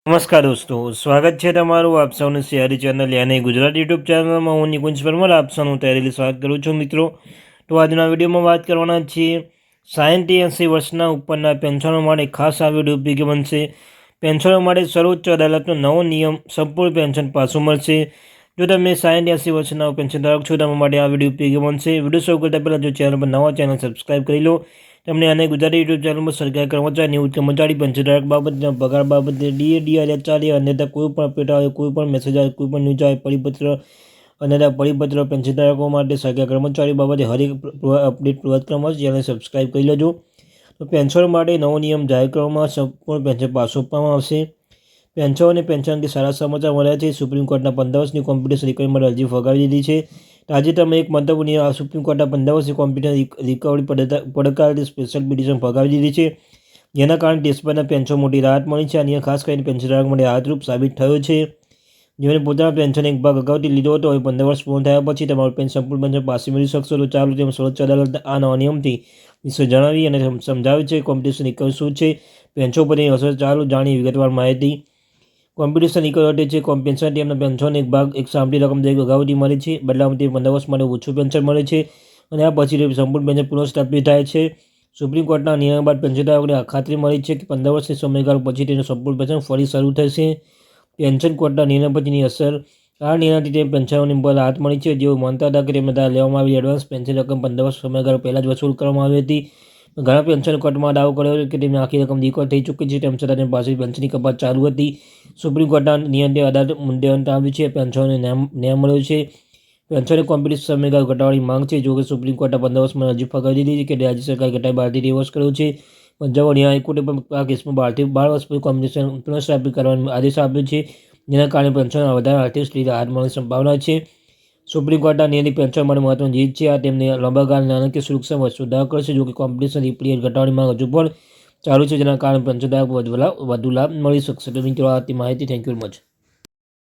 નમસ્કાર દોસ્તો, સ્વાગત છે તમારું આપ સૌની સિયારી ચેનલ યાની ગુજરાત યુટ્યુબ ચેનલમાં. હું નિકુંજ પરમાર આપ સૌનું તહેરેલી સ્વાગત કરું છું મિત્રો. તો આજના વિડીયોમાં વાત કરવાના છીએ 60-80 વર્ષના ઉપરના પેન્શનો માટે ખાસ આ વિડીયો ઉપયોગી બનશે. પેન્શનો માટે સર્વોચ્ચ અદાલતનો નવો નિયમ, સંપૂર્ણ પેન્શન પાછું મળશે. જો તમે 60-80 વર્ષના પેન્શન ધારક છો, તમારા માટે આ વિડીયો ઉપયોગી બનશે. વિડીયો શરૂ કરતા પહેલાં જો ચેનલ પર નવા ચેનલ સબસ્ક્રાઈબ કરી લો. તમને આને ગુજરાતી યુટ્યુબ ચેનલ પર સરકારી કર્મચારી, નિવૃત્ત કર્મચારી, પેન્શનધારક બાબતે, પગાર બાબતે, ડીએ, ડીઆર, એચઆરએ, અન્યથા કોઈ પણ અપડેટ આવે, કોઈ પણ મેસેજ આવે, કોઈ પણ ન્યૂઝ આવે, પરિપત્ર, અન્યથા પરિપત્ર પેન્શનધારકો માટે, સરકારી કર્મચારી બાબતે હરેક અપડેટ પ્રોવાઈડ કરવામાં આવશે. ચેનલ સબસ્ક્રાઈબ કરી લેજો. તો પેન્શન માટે નવો નિયમ જાહેર કરવામાં, સંપૂર્ણ પેન્શન પાછું આપવામાં આવશે. પેન્શન અને પેન્શન અંગે સારા સમાચાર મળ્યા છે. સુપ્રીમ કોર્ટના 15 વર્ષની કોમ્પ્યુટર રિકવરી માટે અરજી ફગાવી દીધી છે. તાજેતરમાં એક મંતવ્યની સુપ્રીમ કોર્ટના 15 વર્ષની કોમ્પ્યુટર રિકવરી પડકારતી સ્પેશિયલ પિટિશન ફગાવી દીધી છે, જેના કારણે દેશભરના પેન્શન મોટી રાહત મળી છે. આ નિયમ ખાસ કરીને પેન્શનધારકો માટે રાહતરૂપ સાબિત થયો છે. જેમણે પોતાના પેન્શન એક ભાગ અગાઉથી લીધો હતો, હવે 15 વર્ષ પૂર્ણ થયા પછી તમારું સંપૂર્ણ પેન્શન પાછી મેળવી શકશો. તો ચાલો તેમ સર્વોચ્ચ અદાલત આ નવા નિયમથી વિશે જણાવી અને સમજાવે છે કોમ્પ્યુટેશન રિકવરી શું છે, પેન્શન પરની અસર. ચાલો જાણીએ વિગતવાર માહિતી. કોમ્પ્યુટેશન રિકવરી છે પેન્શન તેમના પેન્શન એક ભાગ એક સામટી રકમ દરેક અગાઉથી મળે છે, બદલામાં તે 15 વર્ષ માટે ઓછું પેન્શન મળે છે અને આ પછી સંપૂર્ણ પેન્શન પુનઃસ્થાપિત થાય છે. સુપ્રીમ કોર્ટના નિયમ બાદ પેન્શનધારકોને ખાતરી મળી છે કે 15 વર્ષની સમયગાળો પછી તેનું સંપૂર્ણ પેન્શન ફરી શરૂ થશે. પેન્શન કોર્ટના નિર્ણય પછીની અસર. આ નિર્ણયથી તે પેન્શનોની પર રાહત મળી છે. જેઓ માનતા હતા કે તેમને દ્વારા લેવામાં આવેલી એડવાન્સ પેન્શન રકમ 15 વર્ષ સમયગાળો પહેલાં જ વસૂલ કરવામાં આવી હતી. ઘણા પેન્શન કોર્ટમાં દાવો કર્યો કે તેમને આખી રકમ રિકવર થઈ ચૂકી છે, તેમ છતાં તેની પાસે પેન્શનની કપાત ચાલુ હતી. સુપ્રીમ કોર્ટના નિયમથી અદાલત મુદ્દે અંત આવ્યું છે. પેન્શનોને ન્યાય મળ્યો છે. પેન્શનની કોમ્પ્યુટેશન સમયગાળો ઘટાડવાની માંગ છે. જોકે સુપ્રીમ કોર્ટે 15 વર્ષમાં અરજી ફગાવી દીધી છે કે રાજ્ય સરકારે ઘટાડી 12થી રિવર્સ કર્યો છે. પંજાબ હરિયાણા હાઈકોર્ટે પણ આ કેસમાં 12 વર્ષ પછી કોમ્પ્યુટેશન પુનઃસ્થાપિત કરવાનો આદેશ આપ્યો છે, જેના કારણે પેન્શનમાં વધારે આર્થિક સ્થિતિ રાહત મળવાની સંભાવના છે. સુપ્રીમ કોર્ટના નિયમથી પેન્શન માટે મહત્વની જીત છે. આ તેમને લાંબા ગાળાના નાણાકીય સુરક્ષામાં સુધારો કરશે. જોકે કોમ્પ્યુટેશન પીરિયડ ઘટાડવાની માંગ હજુ પણ ચાલુ છે, જેના કારણે પેન્શનધારકો વધુ લાભ મળી શકશે. તો મિત્રો, આ હતી માહિતી. Thank you very much.